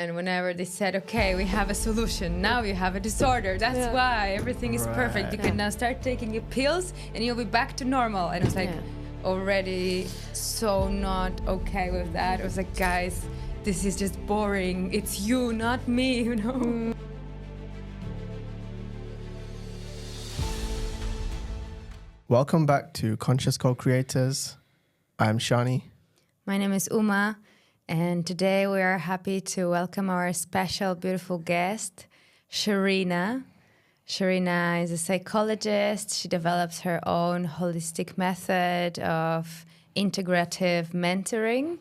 And whenever they said, okay, we have a solution, now you have a disorder, that's why everything is perfect. You can now start taking your pills and you'll be back to normal. And I was like, already so not okay with that. I was like, guys, this is just boring. It's you, not me, you know? Welcome back to Conscious CoCreators. I'm Shani. My name is Uma. And today we are happy to welcome our special, beautiful guest, Sherina. Sherina is a psychologist. She develops her own holistic method of integrative mentoring.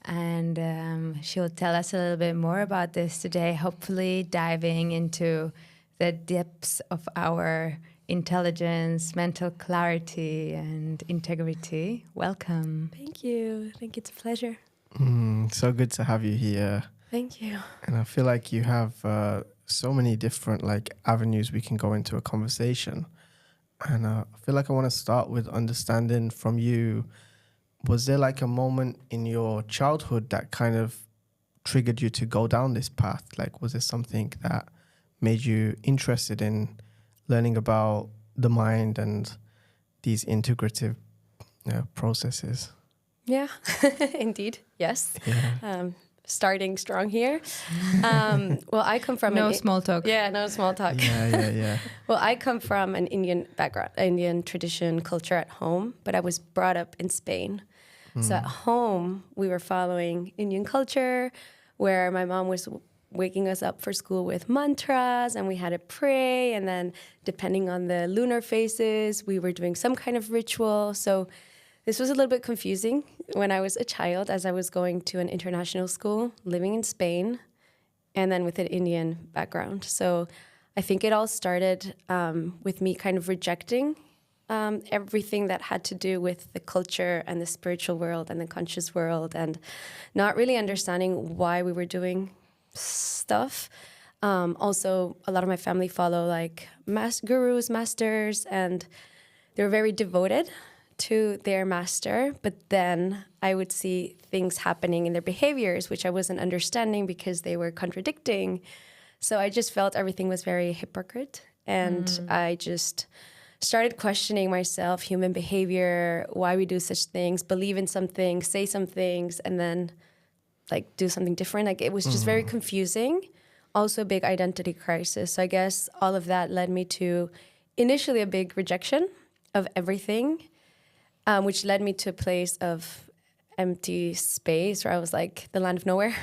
And she'll tell us a little bit more about this today, hopefully diving into the depths of our intelligence, mental clarity, and integrity. Welcome. Thank you. I think it's a pleasure. So good to have you here. Thank you. And I feel like you have so many different avenues we can go into a conversation. And I feel like I want to start with understanding from you, was there a moment in your childhood that kind of triggered you to go down this path? Was there something that made you interested in learning about the mind and these integrative processes? Yeah, indeed. Yes. Yeah. Starting strong here. Well, I come from no small talk. Yeah, no small talk. Yeah. Well, I come from an Indian background, Indian tradition, culture at home, but I was brought up in Spain. So at home, we were following Indian culture, where my mom was waking us up for school with mantras, and we had to pray, and then depending on the lunar phases, we were doing some kind of ritual. So this was a little bit confusing when I was a child, as I was going to an international school, living in Spain, and then with an Indian background. So I think it all started with me kind of rejecting everything that had to do with the culture and the spiritual world and the conscious world, and not really understanding why we were doing stuff. Also, a lot of my family follow gurus, masters, and they're very devoted to their master, but then I would see things happening in their behaviors, which I wasn't understanding because they were contradicting. So I just felt everything was very hypocrite. And I just started questioning myself, human behavior, why we do such things, believe in something, say some things, and then do something different. It was just very confusing. Also a big identity crisis. So I guess all of that led me to initially a big rejection of everything, which led me to a place of empty space where I was the land of nowhere.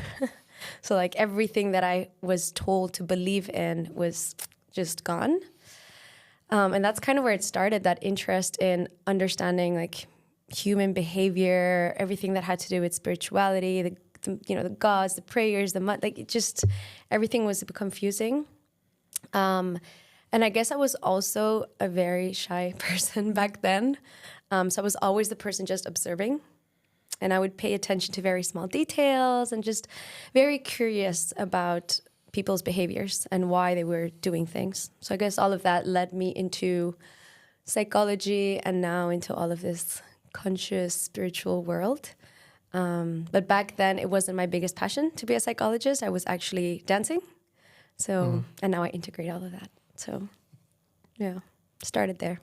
So everything that I was told to believe in was just gone. And that's kind of where it started, that interest in understanding human behavior, everything that had to do with spirituality, the gods, the prayers, it just, everything was confusing. And I guess I was also a very shy person back then. So I was always the person just observing, and I would pay attention to very small details and just very curious about people's behaviors and why they were doing things. So I guess all of that led me into psychology and now into all of this conscious spiritual world. But back then it wasn't my biggest passion to be a psychologist. I was actually dancing. So, and now I integrate all of that. So yeah, started there.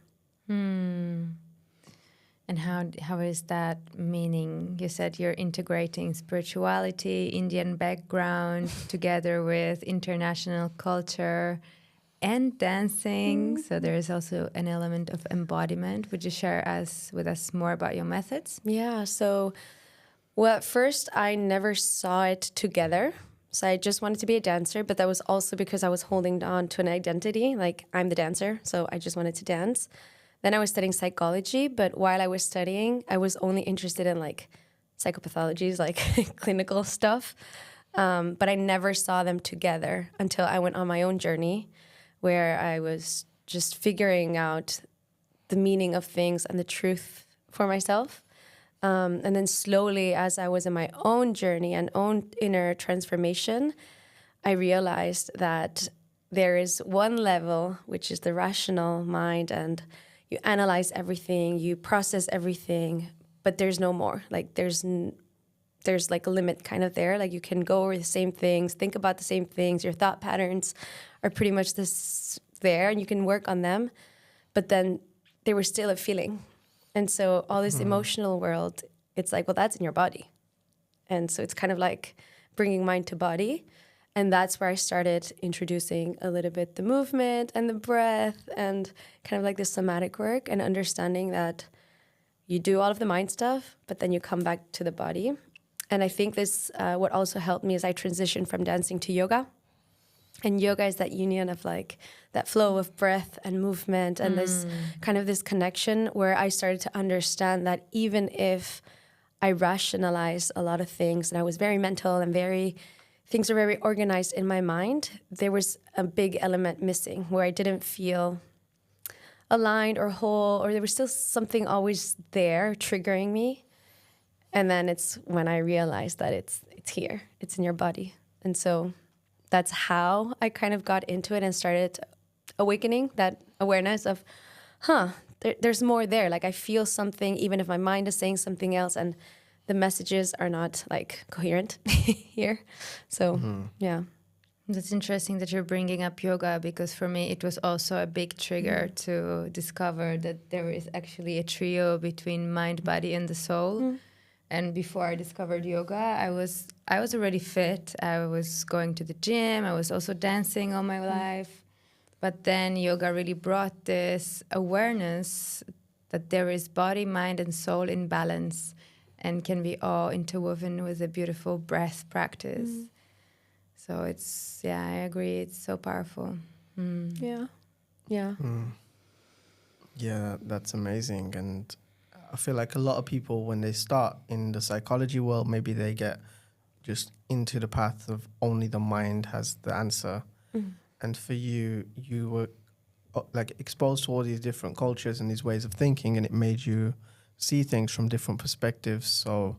And how is that meaning? You said you're integrating spirituality, Indian background, together with international culture and dancing. So there is also an element of embodiment. Would you share with us more about your methods? Yeah, so at first I never saw it together. So I just wanted to be a dancer, but that was also because I was holding on to an identity, I'm the dancer, so I just wanted to dance. Then I was studying psychology, but while I was studying, I was only interested in psychopathologies, clinical stuff. But I never saw them together until I went on my own journey, where I was just figuring out the meaning of things and the truth for myself. And then slowly, as I was in my own journey and own inner transformation, I realized that there is one level, which is the rational mind, and you analyze everything, you process everything, but there's no more. there's like a limit kind of there. Like you can go over the same things, think about the same things. Your thought patterns are pretty much there, and you can work on them. But then they were still a feeling. And so all this emotional world, it's like, well, that's in your body. And so it's kind of like bringing mind to body. And that's where I started introducing a little bit the movement and the breath and kind of like the somatic work, and understanding that you do all of the mind stuff, but then you come back to the body. And I think this, what also helped me is I transitioned from dancing to yoga. And yoga is that union of like that flow of breath and movement and this kind of this connection, where I started to understand that even if I rationalized a lot of things and I was very mental and things were very organized in my mind, there was a big element missing where I didn't feel aligned or whole, or there was still something always there triggering me. And then it's when I realized that it's here, it's in your body. And so that's how I kind of got into it and started awakening that awareness of, there's more there. Like I feel something, even if my mind is saying something else and the messages are not like coherent here. So, yeah. That's interesting that you're bringing up yoga, because for me it was also a big trigger to discover that there is actually a trio between mind, body, and the soul. And before I discovered yoga, I was already fit. I was going to the gym. I was also dancing all my life. But then yoga really brought this awareness that there is body, mind, and soul in balance, and can be all interwoven with a beautiful breath practice. So I agree. It's so powerful. Yeah. Yeah, that's amazing. And I feel like a lot of people, when they start in the psychology world, maybe they get just into the path of only the mind has the answer. And for you, you were like exposed to all these different cultures and these ways of thinking, and it made you see things from different perspectives. So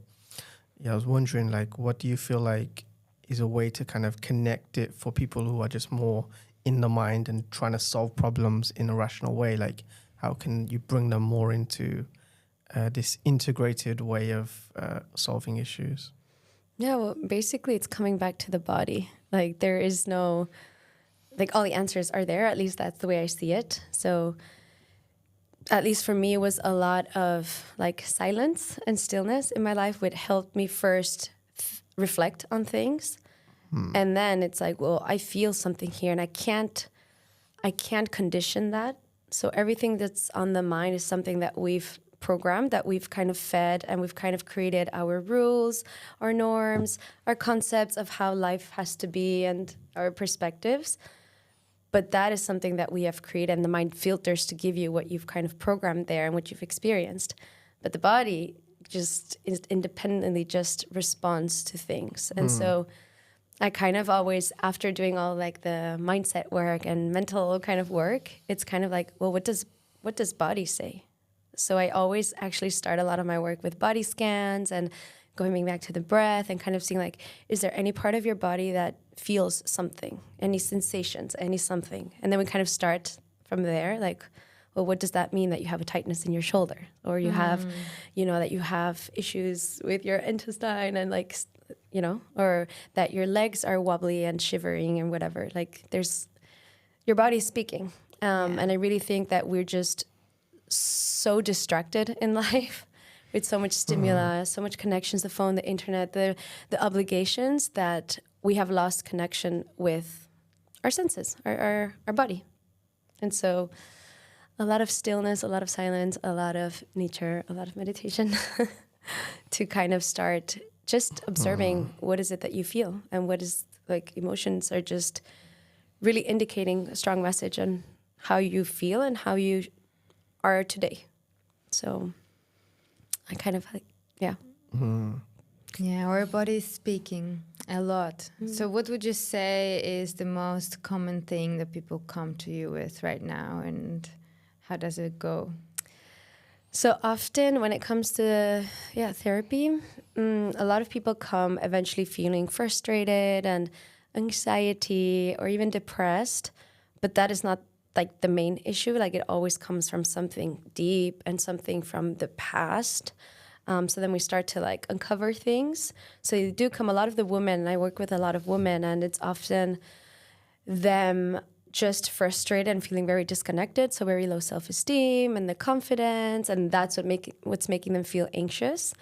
yeah, I was wondering, like, what do you feel like is a way to kind of connect it for people who are just more in the mind and trying to solve problems in a rational way? Like, how can you bring them more into this integrated way of solving issues? Yeah, well, basically it's coming back to the body. Like there is no, like all the answers are there. At least that's the way I see it. So at least for me, it was a lot of like silence and stillness in my life, which helped me first reflect on things. And then it's like, well, I feel something here and I can't condition that. So everything that's on the mind is something that we've programmed, that we've kind of fed, and we've kind of created our rules, our norms, our concepts of how life has to be, and our perspectives. But that is something that we have created, and the mind filters to give you what you've kind of programmed there and what you've experienced. But the body just independently just responds to things. And so I kind of always, after doing all like the mindset work and mental kind of work, it's kind of like, well, what does body say? So I always actually start a lot of my work with body scans and going back to the breath and kind of seeing like, is there any part of your body that feels something, any sensations, any something? And then we kind of start from there, like, well, what does that mean that you have a tightness in your shoulder, or you have, that you have issues with your intestine and like, or that your legs are wobbly and shivering and whatever. Like your body's speaking. And I really think that we're just so distracted in life with so much stimuli, so much connections, the phone, the internet, the obligations, that we have lost connection with our senses, our body. And so a lot of stillness, a lot of silence, a lot of nature, a lot of meditation to kind of start just observing what is it that you feel, and what is like emotions are just really indicating a strong message on how you feel and how you are today. So I kind of like, yeah. Yeah, our body is speaking a lot. So what would you say is the most common thing that people come to you with right now, and how does it go? So often when it comes to therapy, a lot of people come eventually feeling frustrated and anxiety or even depressed, but that is not like the main issue. Like it always comes from something deep and something from the past. So then we start to like uncover things. So you do come, a lot of the women, and I work with a lot of women, and it's often them just frustrated and feeling very disconnected, so very low self-esteem and the confidence, and that's what's making them feel anxious.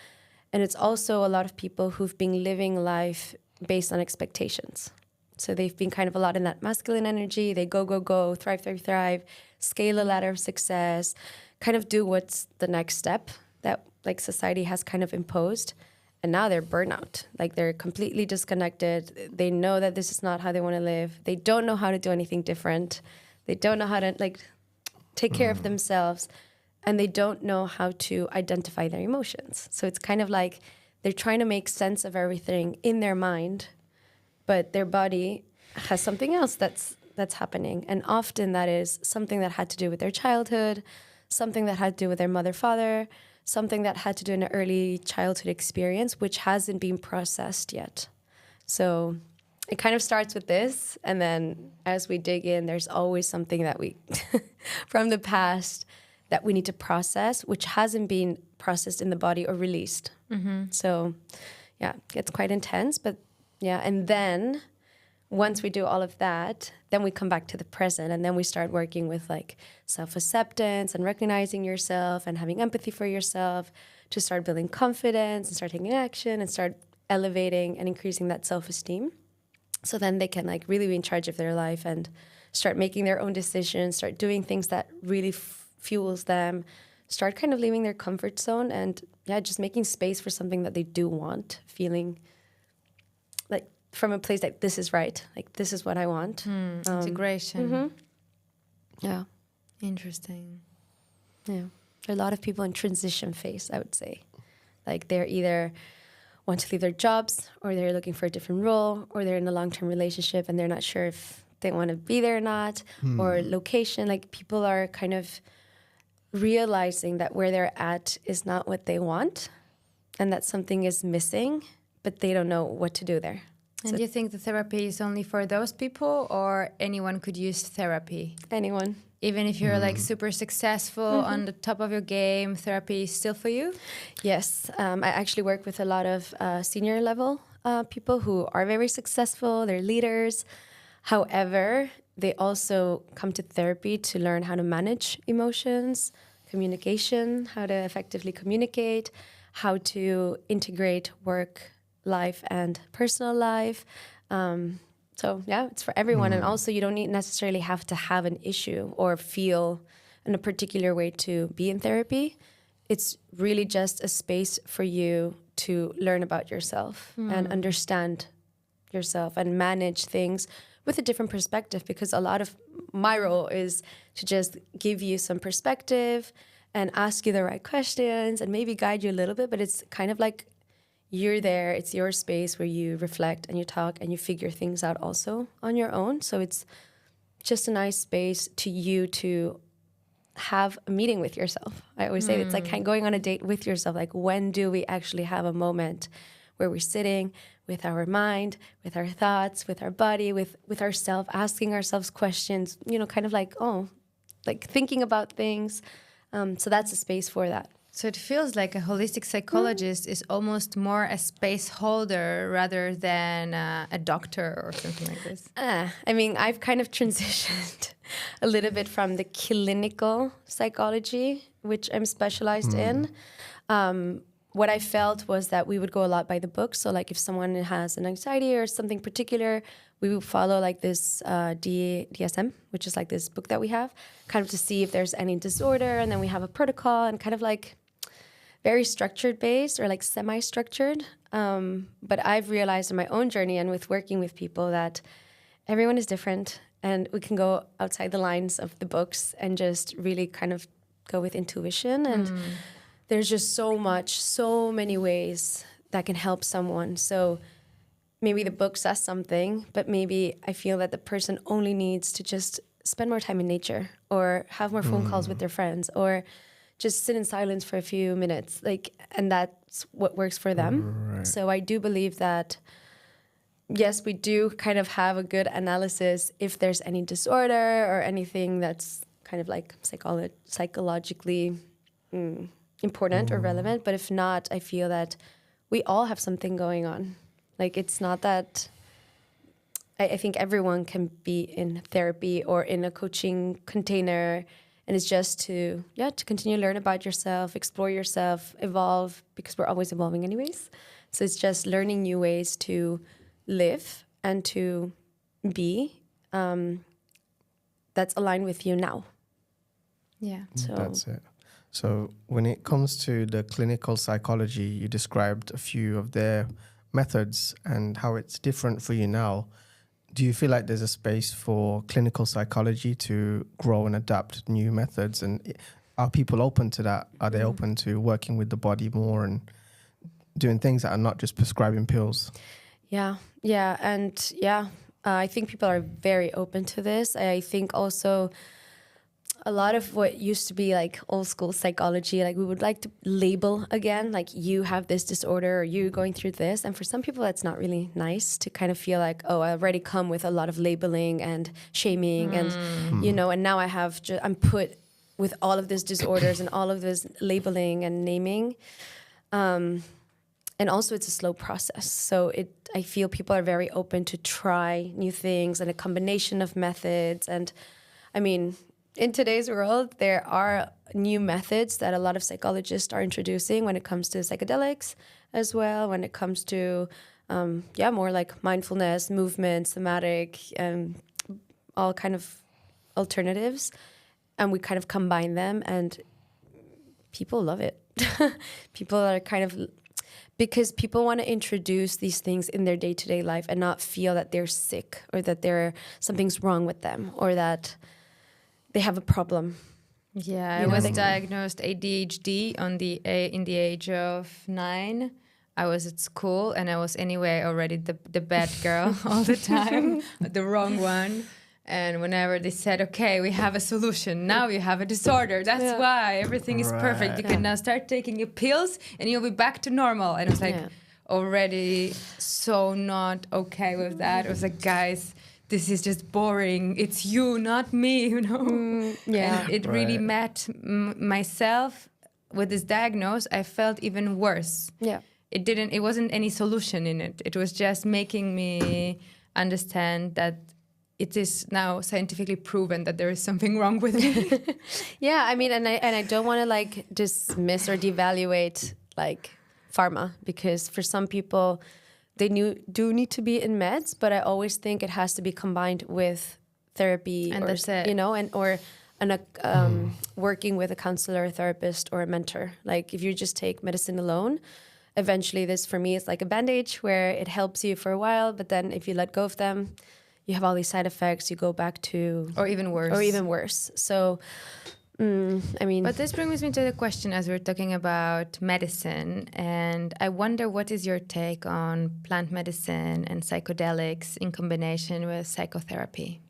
And it's also a lot of people who've been living life based on expectations. So they've been kind of a lot in that masculine energy. They go, go, go, thrive, thrive, thrive, scale a ladder of success, kind of do what's the next step that like society has kind of imposed. And now they're burnout. Like they're completely disconnected. They know that this is not how they want to live. They don't know how to do anything different. They don't know how to like take care of themselves. And they don't know how to identify their emotions. So it's kind of like they're trying to make sense of everything in their mind, but their body has something else that's happening. And often that is something that had to do with their childhood, something that had to do with their mother, father, something that had to do in an early childhood experience, which hasn't been processed yet. So it kind of starts with this. And then as we dig in, there's always something that we, from the past, that we need to process, which hasn't been processed in the body or released. So yeah, it gets quite intense, but yeah. And then once we do all of that, then we come back to the present, and then we start working with like self-acceptance and recognizing yourself and having empathy for yourself to start building confidence and start taking action and start elevating and increasing that self-esteem. So then they can like really be in charge of their life and start making their own decisions, start doing things that really fuels them, start kind of leaving their comfort zone, and yeah, just making space for something that they do want, feeling like from a place like this is right, like this is what I want. Integration. Yeah. Interesting. Yeah. There are a lot of people in transition phase, I would say. Like they're either want to leave their jobs, or they're looking for a different role, or they're in a long-term relationship and they're not sure if they want to be there or not, or location. Like people are kind of realizing that where they're at is not what they want and that something is missing, but they don't know what to do there. And do you think the therapy is only for those people, or anyone could use therapy? Anyone. Even if you're like super successful on the top of your game, therapy is still for you? Yes. I actually work with a lot of senior level people who are very successful. They're leaders. However, they also come to therapy to learn how to manage emotions, communication, how to effectively communicate, how to integrate work, life, and personal life. So yeah, it's for everyone. And also you don't necessarily have to have an issue or feel in a particular way to be in therapy. It's really just a space for you to learn about yourself and understand yourself and manage things with a different perspective, because a lot of my role is to just give you some perspective and ask you the right questions and maybe guide you a little bit, but it's kind of like you're there, it's your space where you reflect and you talk and you figure things out also on your own. So it's just a nice space to you to have a meeting with yourself. I always say it's like kind of going on a date with yourself. Like, when do we actually have a moment where we're sitting with our mind, with our thoughts, with our body, with ourselves, asking ourselves questions, you know, kind of like, like thinking about things. So that's a space for that. So it feels like a holistic psychologist is almost more a space holder rather than a doctor or something like this. I mean, I've kind of transitioned a little bit from the clinical psychology, which I'm specialized in. What I felt was that we would go a lot by the book. So like if someone has an anxiety or something particular, we would follow like this DSM, which is like this book that we have, kind of to see if there's any disorder. And then we have a protocol and kind of like very structured based or like semi-structured. But I've realized in my own journey and with working with people that everyone is different, and we can go outside the lines of the books and just really kind of go with intuition. And there's just so many ways that can help someone. So maybe the book says something, but maybe I feel that the person only needs to just spend more time in nature or have more phone calls with their friends or just sit in silence for a few minutes. Like, and that's what works for them. Right. So I do believe that, yes, we do kind of have a good analysis if there's any disorder or anything that's kind of like psychologically important or relevant. But if not, I feel that we all have something going on. Like, it's not that... I think everyone can be in therapy or in a coaching container, and it's just to continue to learn about yourself, explore yourself, evolve, because we're always evolving anyways. So it's just learning new ways to live and to be that's aligned with you now. Yeah. So That's it. So when it comes to the clinical psychology, you described a few of their methods and how it's different for you now. Do you feel like there's a space for clinical psychology to grow and adapt new methods? And are people open to that? Are they open to working with the body more and doing things that are not just prescribing pills? Yeah. I think people are very open to this. I think also a lot of what used to be like old school psychology, like we would like to label again, like you have this disorder or you're going through this. And for some people, that's not really nice to kind of feel like, oh, I already come with a lot of labeling and shaming and, and now I'm put with all of these disorders and all of this labeling and naming. And also it's a slow process. So I feel people are very open to try new things and a combination of methods. And I mean, in today's world, there are new methods that a lot of psychologists are introducing when it comes to psychedelics as well, when it comes to, more like mindfulness, movement, somatic, all kind of alternatives. And we kind of combine them and people love it. People are kind of... Because people want to introduce these things in their day-to-day life and not feel that they're sick or that something's wrong with them or that they have a problem. Yeah, I was diagnosed ADHD in the age of 9. I was at school and I was anyway already the bad girl all the time, the wrong one. And whenever they said, okay, we have a solution, now you have a disorder. That's why everything is perfect. You can now start taking your pills and you'll be back to normal. And I was like, already so not okay with that. I was like, guys, this is just boring. It's you, not me, And it really met myself with this diagnosis. I felt even worse. Yeah. It wasn't any solution in it. It was just making me understand that it is now scientifically proven that there is something wrong with me. Yeah, I mean, and I don't want to like dismiss or devaluate like pharma, because for some people they do need to be in meds, but I always think it has to be combined with therapy, And or that's it. Working with a counselor, a therapist, or a mentor. Like if you just take medicine alone, eventually this for me is like a bandage where it helps you for a while, but then if you let go of them, you have all these side effects, you go back to... Or even worse. So, I mean... But this brings me to the question as we're talking about medicine. And I wonder, what is your take on plant medicine and psychedelics in combination with psychotherapy?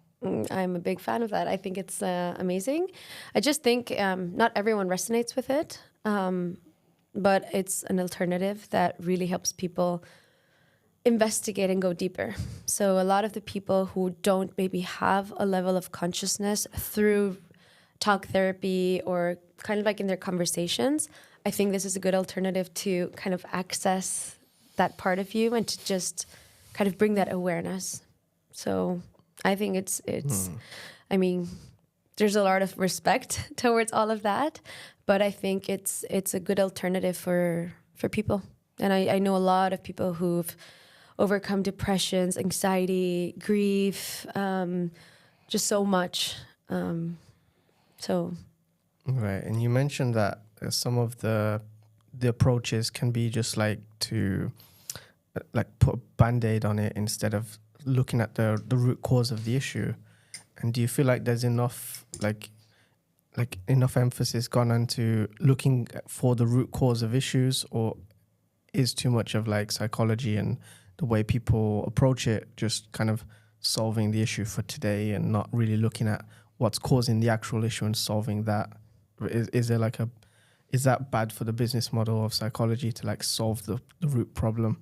I'm a big fan of that. I think it's amazing. I just think not everyone resonates with it, but it's an alternative that really helps people investigate and go deeper. So a lot of the people who don't maybe have a level of consciousness through talk therapy or kind of like in their conversations, I think this is a good alternative to kind of access that part of you and to just kind of bring that awareness. So I think it's I mean, there's a lot of respect towards all of that, but I think it's a good alternative for people. And I know a lot of people who've overcome depressions, anxiety, grief, just so much. Right, and you mentioned that some of the approaches can be just like to put a band-aid on it instead of looking at the root cause of the issue. And do you feel like there's enough enough emphasis gone into looking for the root cause of issues, or is too much of like psychology and the way people approach it just kind of solving the issue for today and not really looking at what's causing the actual issue and solving that? Is that bad for the business model of psychology to like solve the root problem?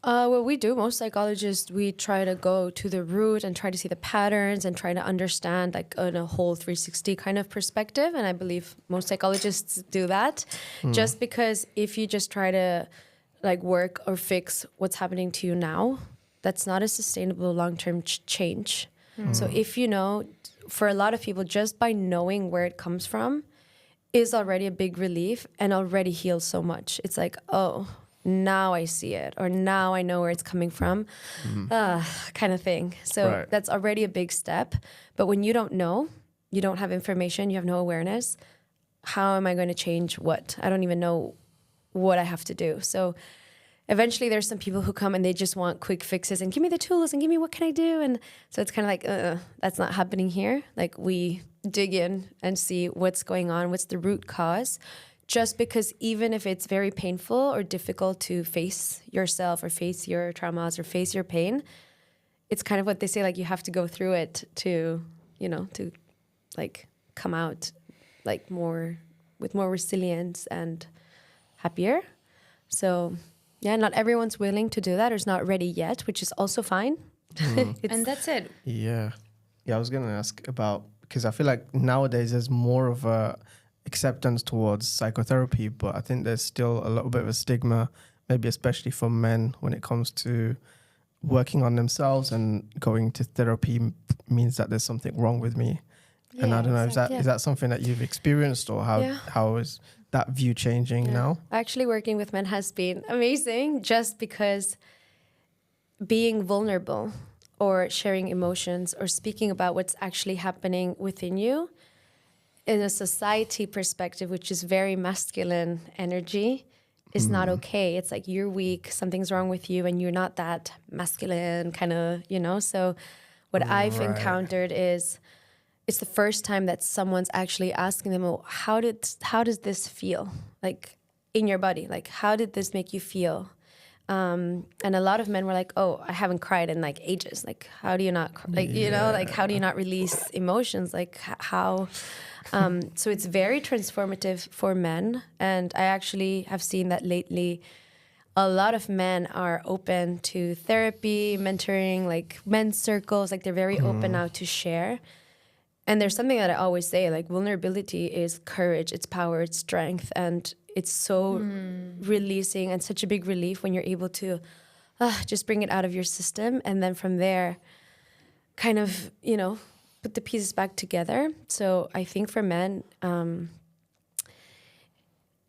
What we do, most psychologists, we try to go to the root and try to see the patterns and try to understand like in a whole 360 kind of perspective. And I believe most psychologists do that. Just because if you just try to like work or fix what's happening to you now, that's not a sustainable long-term change. So if you know, for a lot of people, just by knowing where it comes from is already a big relief and already heals so much. It's like, oh, now I see it, or now I know where it's coming from, kind of thing. So that's already a big step. But when you don't know, you don't have information, you have no awareness, how am I going to change what? I don't even know what I have to do. So eventually there's some people who come and they just want quick fixes and give me the tools and give me what can I do? And so it's kind of like, that's not happening here. Like we dig in and see what's going on, what's the root cause. Just because even if it's very painful or difficult to face yourself or face your traumas or face your pain, it's kind of what they say, like you have to go through it to, you know, to like come out like more with more resilience and happier. So yeah, not everyone's willing to do that or is not ready yet, which is also fine. And that's it. Yeah. I was going to ask about, because I feel like nowadays there's more of a acceptance towards psychotherapy, but I think there's still a little bit of a stigma, maybe especially for men, when it comes to working on themselves, and going to therapy means that there's something wrong with me. Yeah, and I don't know, is that something that you've experienced, or how is that view changing now? Actually, working with men has been amazing, just because being vulnerable or sharing emotions or speaking about what's actually happening within you in a society perspective, which is very masculine energy, is not okay. It's like you're weak, something's wrong with you, and you're not that masculine kind of, you know? So what I've encountered is it's the first time that someone's actually asking them, oh, how does this feel like in your body? Like, how did this make you feel? And a lot of men were like, oh, I haven't cried in like ages. Like, how do you not, like, you know, like, how do you not release emotions? Like how, so it's very transformative for men. And I actually have seen that lately a lot of men are open to therapy, mentoring, like men's circles, like they're very open now to share. And there's something that I always say, like vulnerability is courage, it's power, it's strength. And it's so releasing and such a big relief when you're able to just bring it out of your system. And then from there, kind of, you know, put the pieces back together. So I think for men,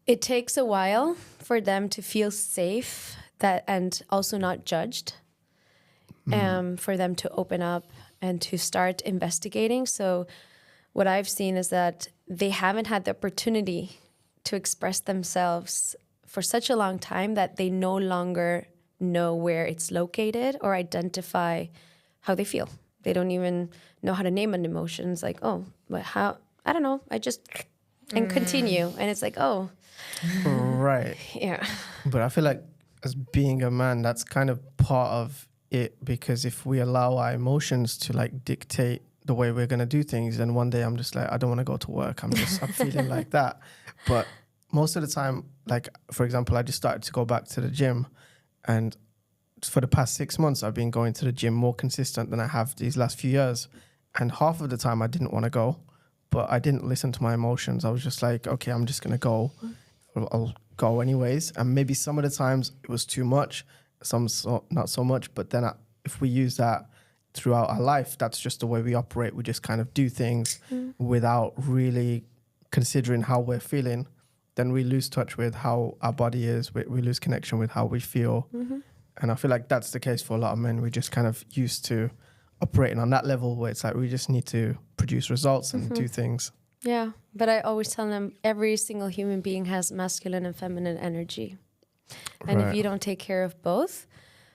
it takes a while for them to feel safe and also not judged, for them to open up and to start investigating. So what I've seen is that they haven't had the opportunity to express themselves for such a long time that they no longer know where it's located or identify how they feel. They don't even know how to name an emotion. It's like, oh, but how? I don't know. I just, and continue. And it's like, oh. Right. Yeah. But I feel like as being a man, that's kind of part of it, because if we allow our emotions to like dictate the way we're going to do things, then one day I'm just like, I don't want to go to work. I'm feeling like that. But most of the time, like, for example, I just started to go back to the gym, and for the past 6 months, I've been going to the gym more consistent than I have these last few years. And half of the time I didn't want to go, but I didn't listen to my emotions. I was just like, okay, I'm just going to go. I'll go anyways. And maybe some of the times it was too much, not so much. But then if we use that throughout our life, that's just the way we operate. We just kind of do things without really considering how we're feeling. Then we lose touch with how our body is. We lose connection with how we feel. And I feel like that's the case for a lot of men. We're just kind of used to operating on that level where it's like we just need to produce results and do things. Yeah, but I always tell them every single human being has masculine and feminine energy. And if you don't take care of both,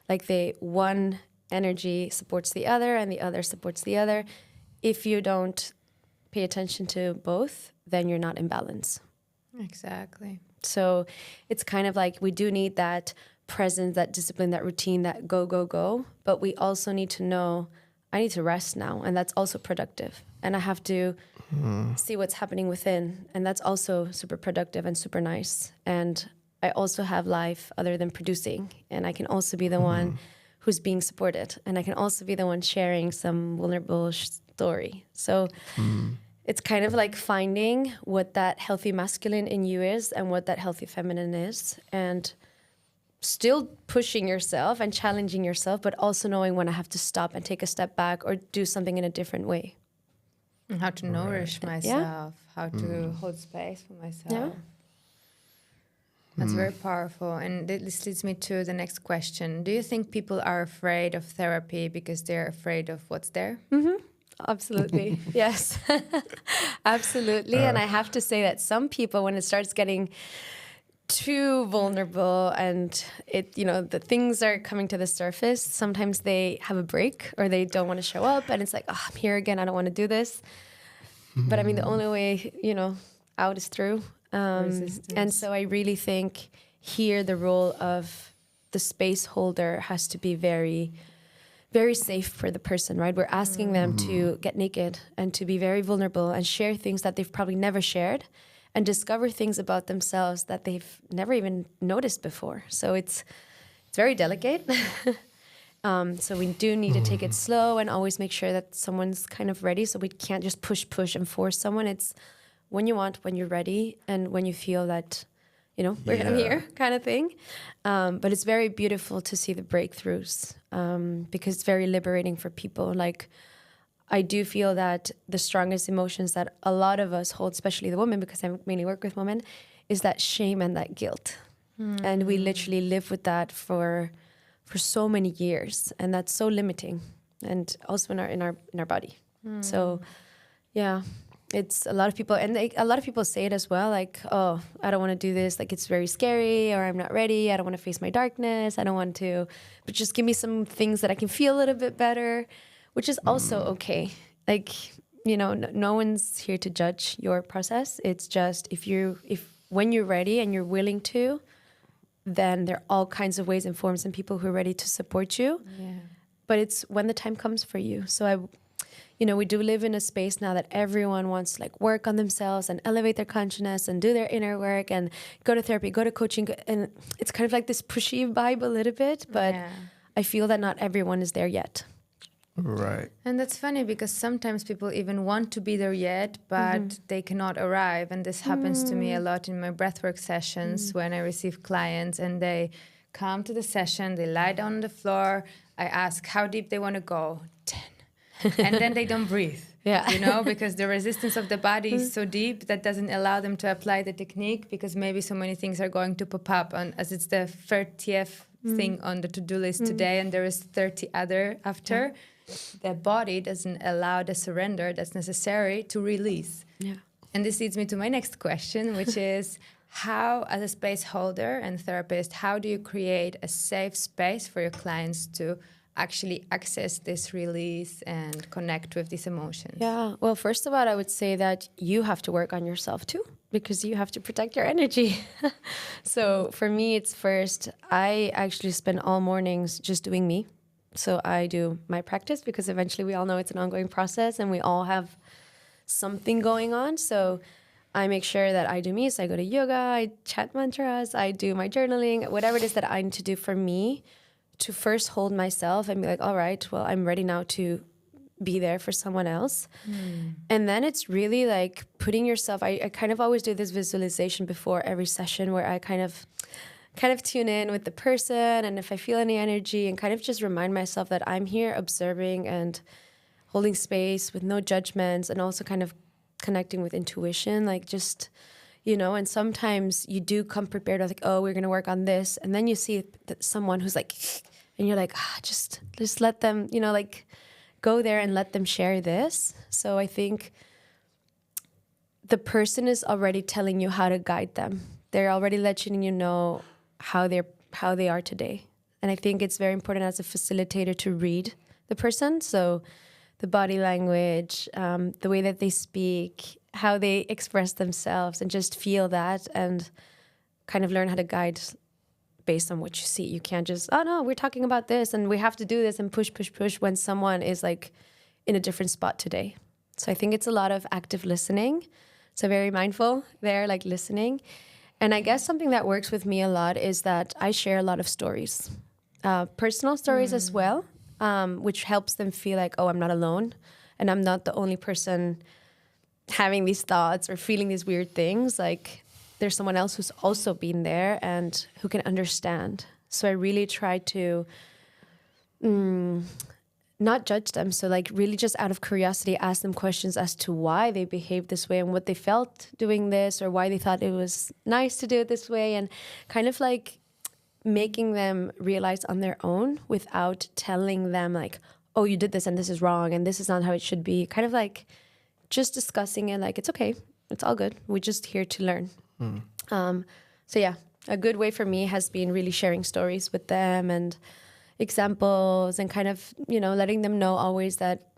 like one energy supports the other and the other supports the other. If you don't pay attention to both, then you're not in balance. Exactly. So it's kind of like we do need that presence, that discipline, that routine, that go, go, go. But we also need to know, I need to rest now. And that's also productive. And I have to see what's happening within. And that's also super productive and super nice. And I also have life other than producing, and I can also be the one who's being supported, and I can also be the one sharing some vulnerable story. So it's kind of like finding what that healthy masculine in you is and what that healthy feminine is, and still pushing yourself and challenging yourself, but also knowing when I have to stop and take a step back or do something in a different way. And how to nourish myself, how to hold space for myself. Yeah. That's very powerful. And this leads me to the next question. Do you think people are afraid of therapy because they're afraid of what's there? Absolutely. Yes. Absolutely. And I have to say that some people, when it starts getting too vulnerable and the things are coming to the surface, sometimes they have a break or they don't want to show up, and it's like, oh, I'm here again, I don't want to do this. But I mean, the only way, out is through. And so I really think here the role of the space holder has to be very, very safe for the person, right? We're asking them to get naked and to be very vulnerable and share things that they've probably never shared, and discover things about themselves that they've never even noticed before. So it's very delicate. So we do need to take it slow and always make sure that someone's kind of ready. So we can't just push and force someone. It's when you want, when you're ready, and when you feel that, I'm here kind of thing. But it's very beautiful to see the breakthroughs because it's very liberating for people. Like, I do feel that the strongest emotions that a lot of us hold, especially the women, because I mainly work with women, is that shame and that guilt. And we literally live with that for so many years, and that's so limiting, and also in our body. So, yeah, it's a lot of people, and a lot of people say it as well, like, oh, I don't want to do this, like it's very scary, or I'm not ready, I don't want to face my darkness, I don't want to, but just give me some things that I can feel a little bit better. Which is also okay. Like, no one's here to judge your process. It's just when you're ready and you're willing to, then there are all kinds of ways and forms and people who are ready to support you. Yeah. But it's when the time comes for you. So we do live in a space now that everyone wants to like work on themselves and elevate their consciousness and do their inner work and go to therapy, go to coaching. And it's kind of like this pushy vibe a little bit, but I feel that not everyone is there yet. Right. And that's funny because sometimes people even want to be there yet, but they cannot arrive. And this happens to me a lot in my breathwork sessions when I receive clients and they come to the session, they lie down on the floor. I ask how deep they want to go. 10. And then they don't breathe. Yeah. Because the resistance of the body is so deep that doesn't allow them to apply the technique, because maybe so many things are going to pop up as it's the 30th thing on the to-do list today, and there is 30 other after. The body doesn't allow the surrender that's necessary to release. Yeah. And this leads me to my next question, which is how, as a space holder and therapist, how do you create a safe space for your clients to actually access this release and connect with these emotions? Yeah. Well, first of all, I would say that you have to work on yourself too, because you have to protect your energy. So for me, it's first, I actually spend all mornings just doing me. So I do my practice because eventually we all know it's an ongoing process and we all have something going on. So I make sure that I do me. So I go to yoga, I chant mantras, I do my journaling, whatever it is that I need to do for me to first hold myself and be like, all right, well, I'm ready now to be there for someone else. And then it's really like putting yourself, I kind of always do this visualization before every session where I kind of tune in with the person, and if I feel any energy, and kind of just remind myself that I'm here observing and holding space with no judgments, and also kind of connecting with intuition, like just, and sometimes you do come prepared with like, oh, we're going to work on this. And then you see someone who's like, and you're like, just let them, like go there and let them share this. So I think the person is already telling you how to guide them. They're already letting you know how they are today. And I think it's very important as a facilitator to read the person. So the body language, the way that they speak, how they express themselves, and just feel that and kind of learn how to guide based on what you see. You can't just, oh no, we're talking about this and we have to do this and push when someone is like in a different spot today. So I think it's a lot of active listening. So very mindful there, like listening. And I guess something that works with me a lot is that I share a lot of stories, personal stories as well, which helps them feel like, oh, I'm not alone and I'm not the only person having these thoughts or feeling these weird things. Like there's someone else who's also been there and who can understand. So I really try to not judge them. So like really just out of curiosity, ask them questions as to why they behaved this way and what they felt doing this, or why they thought it was nice to do it this way, and kind of like making them realize on their own without telling them like, oh, you did this and this is wrong and this is not how it should be. Kind of like just discussing it like, it's okay, it's all good. We're just here to learn. So yeah, a good way for me has been really sharing stories with them and examples, and kind of, you know, letting them know always that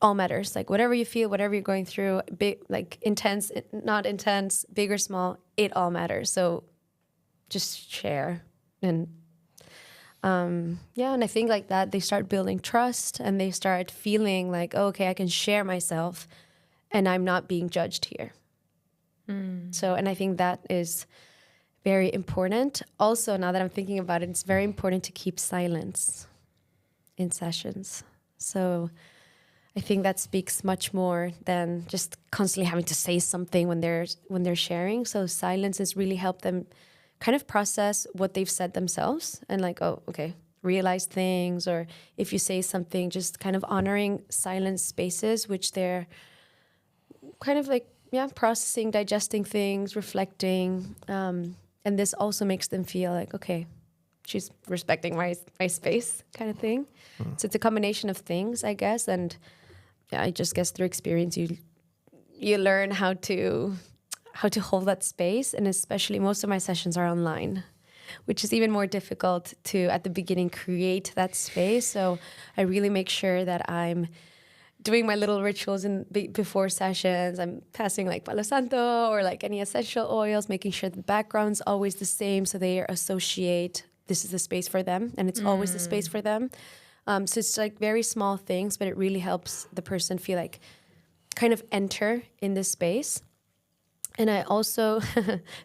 all matters. Like whatever you feel, whatever you're going through, big, like intense, not intense, big or small, it all matters. So just share. And yeah, and I think like that they start building trust and they start feeling like, oh, okay, I can share myself and I'm not being judged here. So, and I think that is very important. Also, now that I'm thinking about it, it's very important to keep silence in sessions. So I think that speaks much more than just constantly having to say something when they're sharing. So silence has really helped them kind of process what they've said themselves and like, oh, okay, realize things. Or if you say something, just kind of honoring silent spaces, which they're kind of like, yeah, processing, digesting things, reflecting. And this also makes them feel like, okay, she's respecting my space kind of thing. So it's a combination of things, I guess. And yeah, I just guess through experience, you learn how to hold that space. And especially most of my sessions are online, which is even more difficult to, at the beginning, create that space. So I really make sure that I'm doing my little rituals before sessions. I'm passing like Palo Santo or like any essential oils, making sure the background's always the same so they associate this is the space for them and it's always the space for them. So it's like very small things, but it really helps the person feel like kind of enter in this space. And I also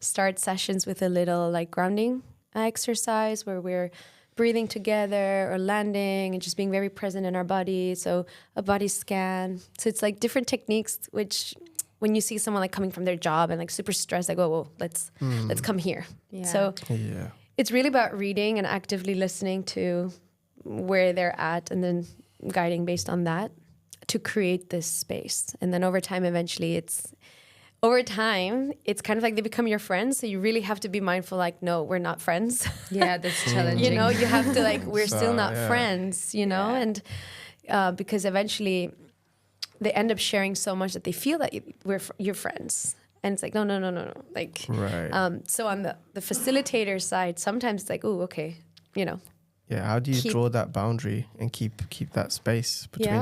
start sessions with a little like grounding exercise where we're breathing together or landing and just being very present in our body. So a body scan. So it's like different techniques, which when you see someone like coming from their job and like super stressed, like, whoa, let's come here. Yeah. So it's really about reading and actively listening to where they're at and then guiding based on that to create this space. And then over time, eventually it's kind of like they become your friends. So you really have to be mindful, like, no, we're not friends. Yeah, that's challenging. You know, you have to like, we're still not friends, you know, and because eventually they end up sharing so much that they feel that you're friends. And it's like, no. Like, so on the facilitator side, sometimes it's like, oh, okay, you know. Yeah, how do you draw that boundary and keep that space between?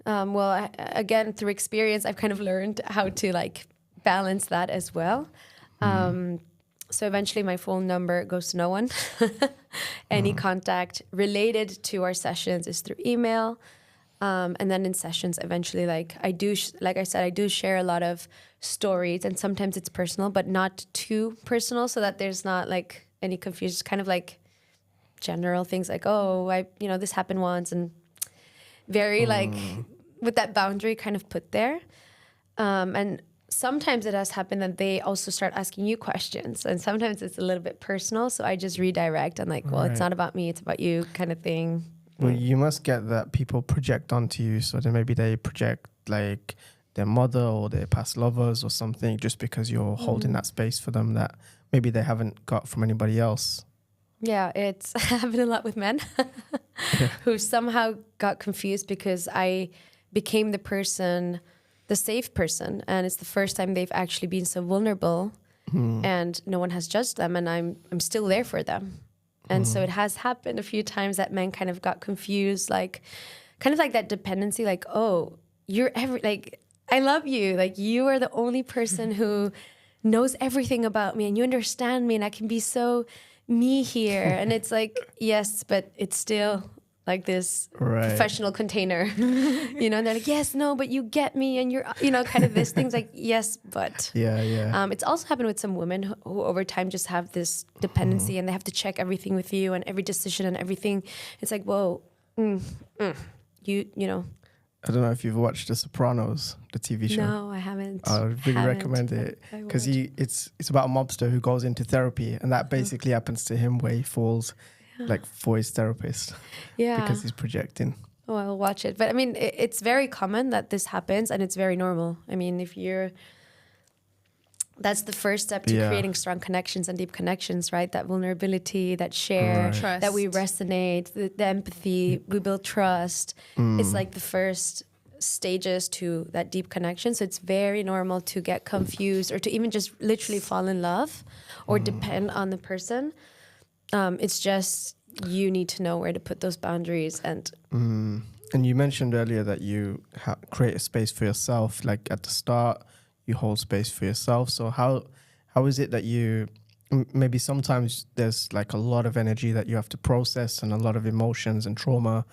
Yeah, well, again, through experience, I've kind of learned how to like balance that as well. So eventually my phone number goes to no one. Any contact related to our sessions is through email. And then in sessions, eventually, like I said, I do share a lot of stories, and sometimes it's personal, but not too personal, so that there's not like any confusion. It's kind of like general things like, oh, this happened once, and very like with that boundary kind of put there. And sometimes it has happened that they also start asking you questions, and sometimes it's a little bit personal. So I just redirect and like, well, it's not about me, it's about you kind of thing. Well, you must get that people project onto you. So then maybe they project like their mother or their past lovers or something, just because you're holding that space for them that maybe they haven't got from anybody else. Yeah, it's happened a lot with men who somehow got confused because I became the safe person. And it's the first time they've actually been so vulnerable and no one has judged them. And I'm still there for them. And so it has happened a few times that men kind of got confused, like kind of like that dependency, like, oh, I love you. Like you are the only person who knows everything about me and you understand me and I can be so me here. And it's like, yes, but it's still like this Right. professional container, you know, and they're like, yes, no, but you get me, and you're, you know, kind of this thing's like, yes, but. Yeah. It's also happened with some women who over time just have this dependency and they have to check everything with you and every decision and everything. It's like, whoa, you know. I don't know if you've watched The Sopranos, the TV show. No, I haven't. I would really recommend it because it's about a mobster who goes into therapy, and that basically happens to him where he falls like for his therapist because he's projecting. Oh, I'll watch it. But I mean, it's very common that this happens, and it's very normal. I mean, that's the first step to creating strong connections and deep connections, right? That vulnerability, that share, Trust. that we resonate, the empathy, we build trust. It's like the first stages to that deep connection. So it's very normal to get confused or to even just literally fall in love or depend on the person. It's just you need to know where to put those boundaries. And you mentioned earlier that you create a space for yourself, like at the start. You hold space for yourself. So how is it that you maybe sometimes there's like a lot of energy that you have to process and a lot of emotions and trauma,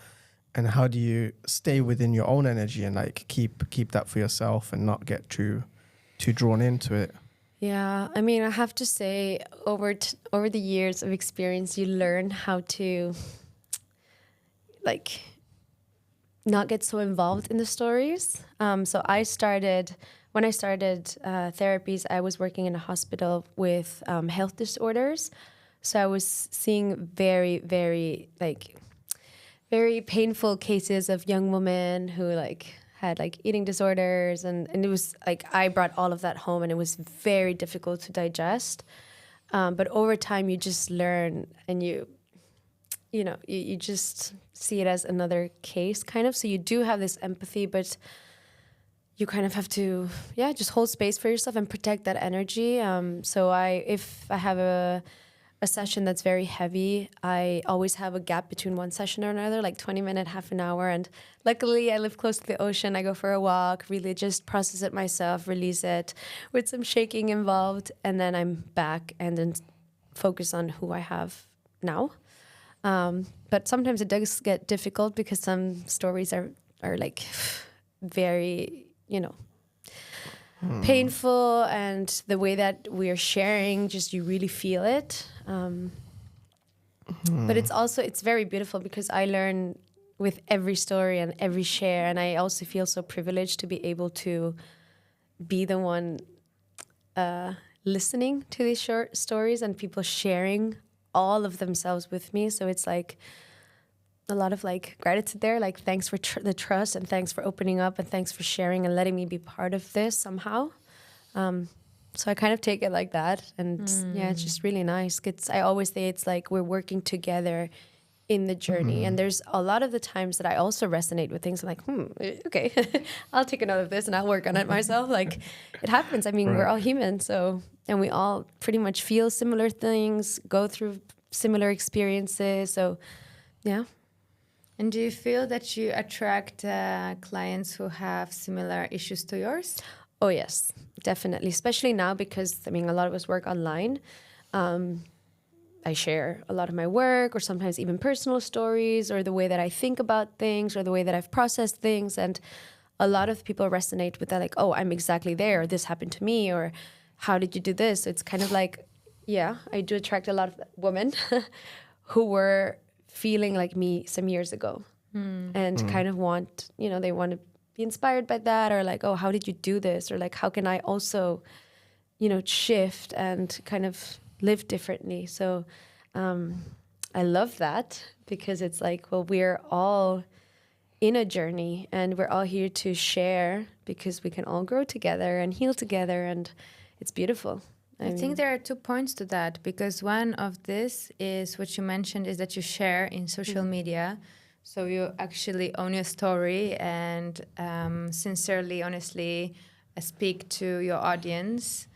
and how do you stay within your own energy and like keep that for yourself and not get too drawn into it? Yeah, I mean, I have to say over the years of experience, you learn how to like not get so involved in the stories. So when I started therapies, I was working in a hospital with health disorders. So I was seeing very, very very painful cases of young women who like had like eating disorders, and it was like I brought all of that home, and it was very difficult to digest. But over time, you just learn, and you just see it as another case, kind of. So you do have this empathy, but you kind of have to, just hold space for yourself and protect that energy. So if I have a session that's very heavy, I always have a gap between one session or another, like 20 minutes, half an hour. And luckily I live close to the ocean. I go for a walk, really just process it myself, release it with some shaking involved. And then I'm back and then focus on who I have now. But sometimes it does get difficult because some stories are like very, painful, and the way that we are sharing, just you really feel it. But it's very beautiful because I learn with every story and every share, and I also feel so privileged to be able to be the one listening to these short stories and people sharing all of themselves with me. So it's like a lot of like gratitude there, like thanks for the trust, and thanks for opening up, and thanks for sharing and letting me be part of this somehow. So I kind of take it like that, and it's just really nice. I always say it's like we're working together in the journey, and there's a lot of the times that I also resonate with things. I'm like, okay, I'll take a note of this and I'll work on it myself. Like it happens. I mean, we're all human, and we all pretty much feel similar things, go through similar experiences. So, yeah. And do you feel that you attract clients who have similar issues to yours? Oh, yes, definitely. Especially now because, I mean, a lot of us work online. I share a lot of my work, or sometimes even personal stories, or the way that I think about things, or the way that I've processed things. And a lot of people resonate with that, like, oh, I'm exactly there, or this happened to me, or how did you do this? So it's kind of like, I do attract a lot of women who were feeling like me some years ago and kind of want, they want to be inspired by that, or like, oh, how did you do this? Or like, how can I also, shift and kind of live differently? So I love that, because it's like, well, we're all in a journey, and we're all here to share, because we can all grow together and heal together, and it's beautiful. I think there are 2 points to that, because one of this is what you mentioned, is that you share in social media. So you actually own your story and sincerely, honestly speak to your audience.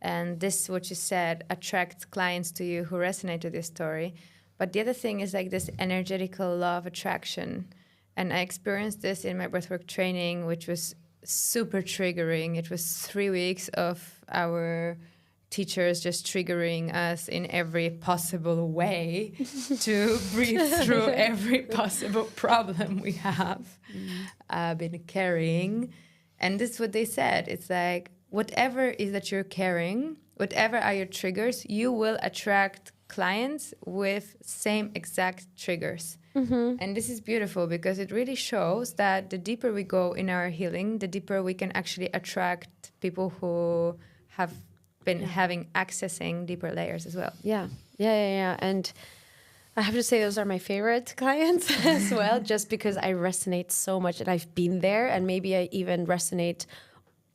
And this, what you said, attracts clients to you who resonate with your story. But the other thing is like this energetical law of attraction. And I experienced this in my breathwork training, which was super triggering. It was 3 weeks of our teachers just triggering us in every possible way to breathe through every possible problem we have been carrying. And this is what they said. It's like, whatever is that you're carrying, whatever are your triggers, you will attract clients with same exact triggers. And this is beautiful because it really shows that the deeper we go in our healing, the deeper we can actually attract people who have been accessing deeper layers as well. Yeah. And I have to say those are my favorite clients as well, just because I resonate so much and I've been there, and maybe I even resonate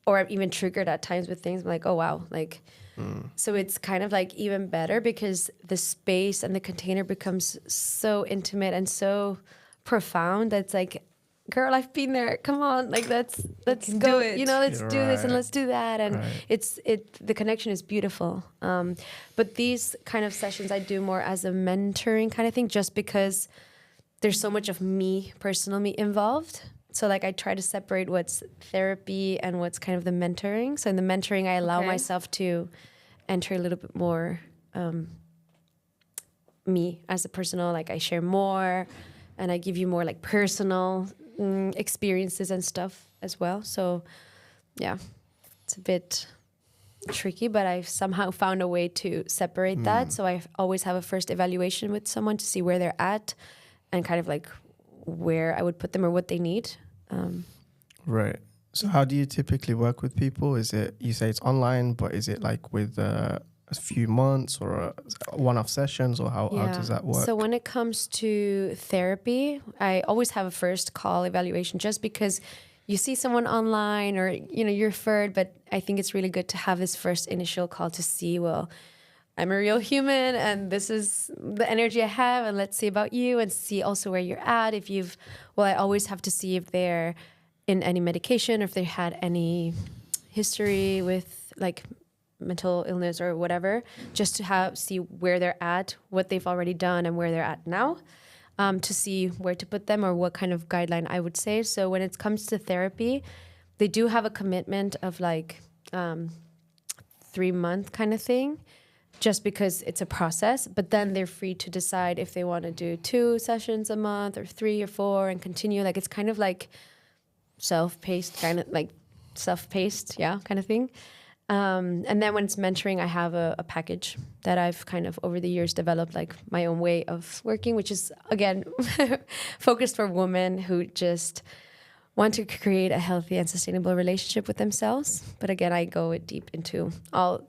or I'm even triggered at times with things. I'm like, oh, wow. Like, so it's kind of like even better because the space and the container becomes so intimate and so profound that it's like, girl, I've been there. Come on, like let's go. Do it. You know, let's do this and let's do that. And the connection is beautiful. But these kind of sessions I do more as a mentoring kind of thing, just because there's so much of me, personal me involved. So like I try to separate what's therapy and what's kind of the mentoring. So in the mentoring, I allow myself to enter a little bit more me as a personal, like I share more and I give you more like personal experiences and stuff as well. So yeah, it's a bit tricky, but I've somehow found a way to separate that. So I always have a first evaluation with someone to see where they're at and kind of like where I would put them or what they need. Right. So how do you typically work with people? Is it, you say it's online, but is it like with a few months or one-off sessions, or how does that work? So when it comes to therapy, I always have a first call evaluation, just because you see someone online or, you know, you're referred, but I think it's really good to have this first initial call to see, well, I'm a real human and this is the energy I have, and let's see about you and see also where you're at. If you've, well, I always have to see if they're in any medication or if they had any history with like mental illness or whatever, just to see where they're at, what they've already done and where they're at now, to see where to put them or what kind of guideline I would say. So when it comes to therapy, they do have a commitment of like 3-month kind of thing, just because it's a process, but then they're free to decide if they want to do 2 sessions a month or 3 or 4 and continue. Like it's kind of like self-paced, kind of kind of thing. And then when it's mentoring, I have a package that I've kind of over the years developed, like my own way of working, which is again focused for women who just want to create a healthy and sustainable relationship with themselves. But again, I go deep into all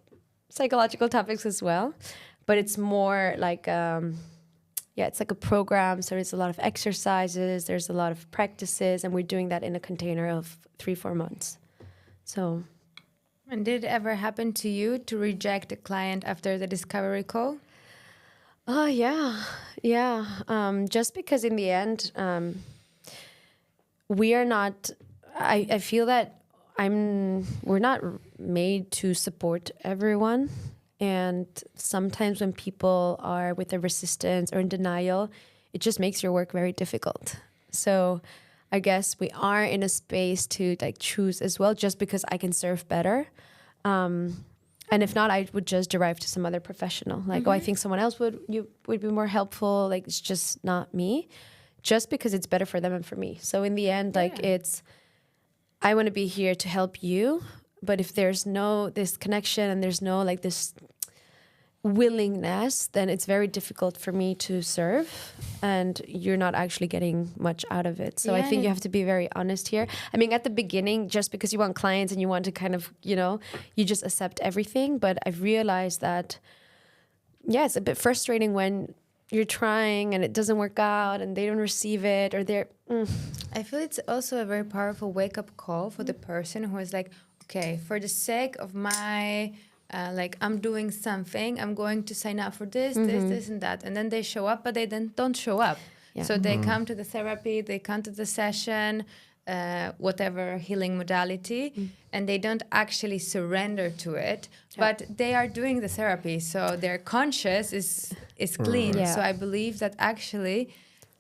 psychological topics as well, but it's more like it's like a program. So there's a lot of exercises, there's a lot of practices, and we're doing that in a container of 3-4 months. So, and did it ever happen to you to reject a client after the discovery call? Oh yeah. Just because in the end, we are not. I feel that we're not made to support everyone. And sometimes when people are with a resistance or in denial, it just makes your work very difficult. So I guess we are in a space to like choose as well, just because I can serve better. And if not, I would just derive to some other professional. Like, I think someone else would be more helpful. Like, it's just not me, just because it's better for them and for me. So in the end, like I want to be here to help you. But if there's no this connection and there's no like this willingness, then it's very difficult for me to serve, and you're not actually getting much out of it. So I think you have to be very honest here. I mean, at the beginning, just because you want clients and you want to kind of, you just accept everything. But I've realized that, it's a bit frustrating when you're trying and it doesn't work out and they don't receive it, or they're... I feel it's also a very powerful wake-up call for the person who is like, okay, for the sake of my, I'm doing something, I'm going to sign up for this, this, and that. And then they show up, but they then don't show up. Yeah. So they come to the therapy, they come to the session, whatever healing modality, and they don't actually surrender to it, but they are doing the therapy. So their conscious is clean. Yeah. So I believe that actually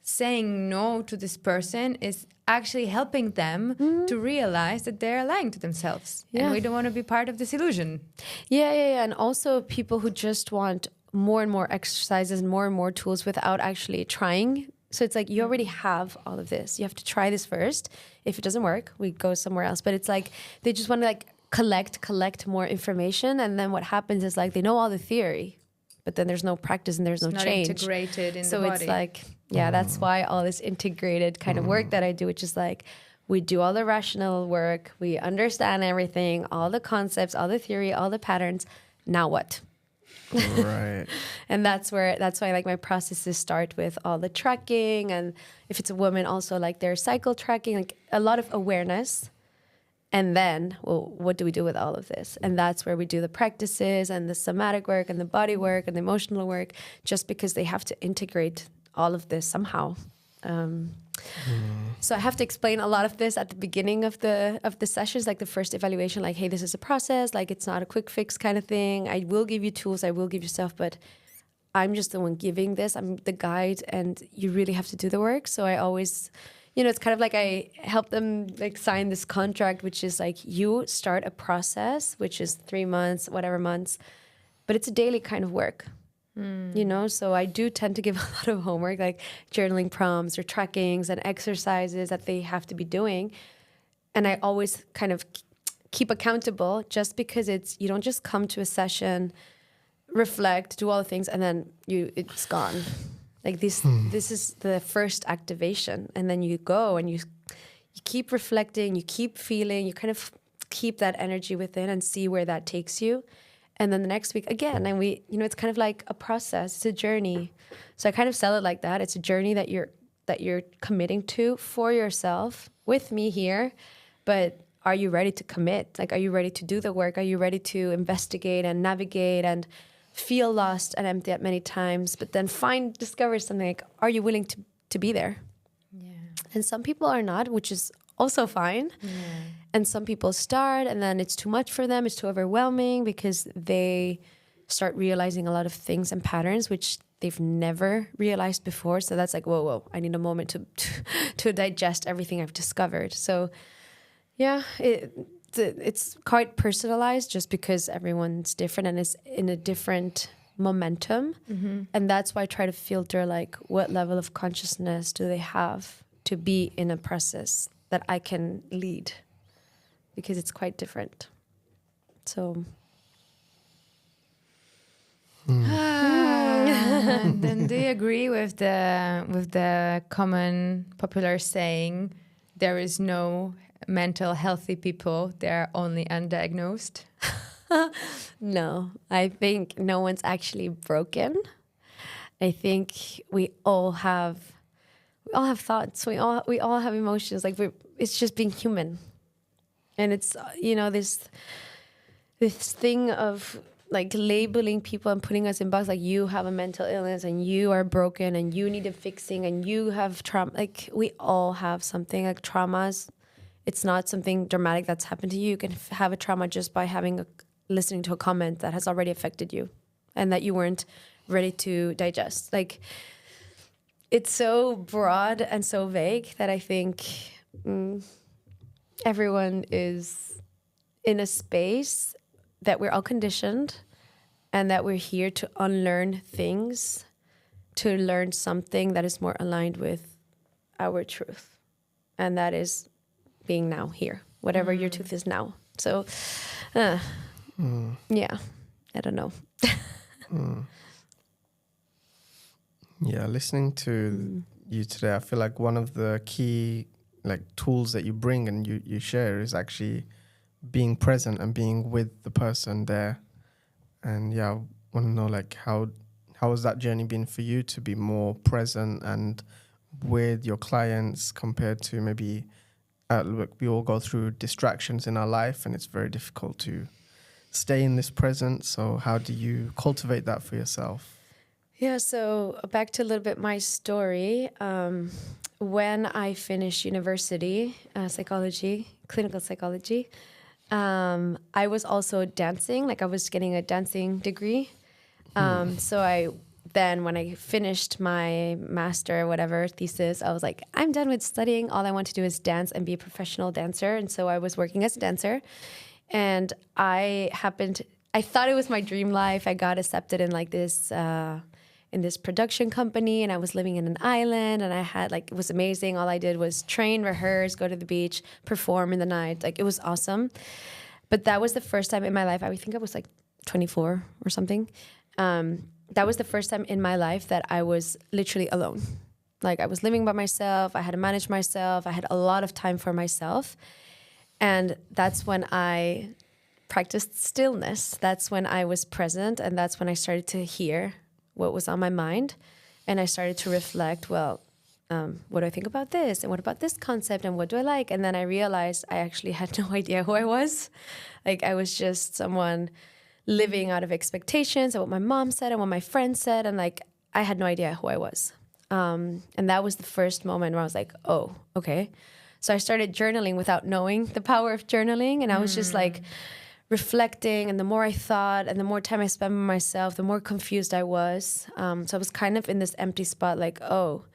saying no to this person is actually helping them to realize that they're lying to themselves. Yeah. And we don't want to be part of this illusion. Yeah. And also people who just want more and more exercises and more tools without actually trying. So it's like you already have all of this. You have to try this first. If it doesn't work, we go somewhere else. But it's like they just want to like collect more information. And then what happens is like they know all the theory, but then there's no practice and there's no Not change. integrated in the So body. it's like, yeah, that's why all this integrated kind of work that I do, which is like we do all the rational work, we understand everything, all the concepts, all the theory, all the patterns. Now what? Right. And that's why like my processes start with all the tracking, and if it's a woman also like their cycle tracking, like a lot of awareness. And then, well, what do we do with all of this? And that's where we do the practices and the somatic work and the body work and the emotional work, just because they have to integrate all of this somehow. So I have to explain a lot of this at the beginning of the sessions, like the first evaluation, like, hey, this is a process, like it's not a quick fix kind of thing. I will give you tools, I will give you stuff, but I'm just the one giving this. I'm the guide, and you really have to do the work. So I always, it's kind of like I help them like sign this contract, which is like you start a process, which is 3 months, whatever months, but it's a daily kind of work. So I do tend to give a lot of homework, like journaling prompts or trackings and exercises that they have to be doing. And I always kind of keep accountable, just because you don't just come to a session, reflect, do all the things, and then it's gone. Like this is the first activation. And then you go and you keep reflecting, you keep feeling, you kind of keep that energy within and see where that takes you. And then the next week again, and we, it's kind of like a process, it's a journey. So I kind of sell it like that. It's a journey that you're committing to for yourself with me here. But are you ready to commit? Like, are you ready to do the work? Are you ready to investigate and navigate and feel lost and empty at many times, but then discover something? Like, are you willing to be there? Yeah. And some people are not, which is also fine. Yeah. And some people start and then it's too much for them. It's too overwhelming because they start realizing a lot of things and patterns which they've never realized before. So that's like, whoa, I need a moment to digest everything I've discovered. So yeah, it's quite personalized, just because everyone's different and is in a different momentum. Mm-hmm. And that's why I try to filter like what level of consciousness do they have to be in a process that I can lead, because it's quite different. So then do you agree with the common popular saying, there is no mental healthy people, they're only undiagnosed? No, I think no one's actually broken. I think we all have thoughts. We all have emotions. Like it's just being human, and it's this thing of like labeling people and putting us in boxes. Like, you have a mental illness and you are broken and you need a fixing and you have trauma. Like, we all have something. Like, traumas, it's not something dramatic that's happened to you. You can have a trauma just by listening to a comment that has already affected you and that you weren't ready to digest. Like, it's so broad and so vague that I think everyone is in a space that we're all conditioned and that we're here to unlearn things, to learn something that is more aligned with our truth. And that is being now here, whatever your truth is now. So, yeah, I don't know. Yeah, listening to you today, I feel like one of the key tools that you bring and you share is actually being present and being with the person there. And yeah, I want to know how has that journey been for you to be more present and with your clients compared to maybe we all go through distractions in our life and it's very difficult to stay in this present. So how do you cultivate that for yourself? Yeah, so back to a little bit my story. When I finished university, psychology, clinical psychology, I was also dancing. Like, I was getting a dancing degree. So I then when I finished my master, whatever thesis, I was like, I'm done with studying. All I want to do is dance and be a professional dancer. And so I was working as a dancer, and I thought it was my dream life. I got accepted in like this, in this production company, and I was living in an island, and I had like, it was amazing. All I did was train, rehearse, go to the beach, perform in the night. Like, it was awesome. But that was the first time in my life, I think I was like 24 or something. That was the first time in my life that I was literally alone. Like, I was living by myself. I had to manage myself. I had a lot of time for myself. And that's when I practiced stillness. That's when I was present. And that's when I started to hear what was on my mind. And I started to reflect, well, what do I think about this? And what about this concept? And what do I like? And then I realized I actually had no idea who I was. Like, I was just someone living out of expectations and what my mom said and what my friends said. And like, I had no idea who I was. And that was the first moment where I was like, oh, okay. So I started journaling without knowing the power of journaling. And I was just like reflecting. And the more I thought and the more time I spent with myself, the more confused I was. So I was kind of in this empty spot, like, oh,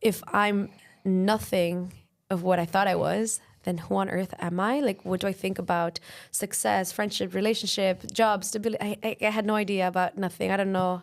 if I'm nothing of what I thought I was, then who on earth am I? Like, what do I think about success, friendship, relationship, job, stability? I had no idea about nothing. I don't know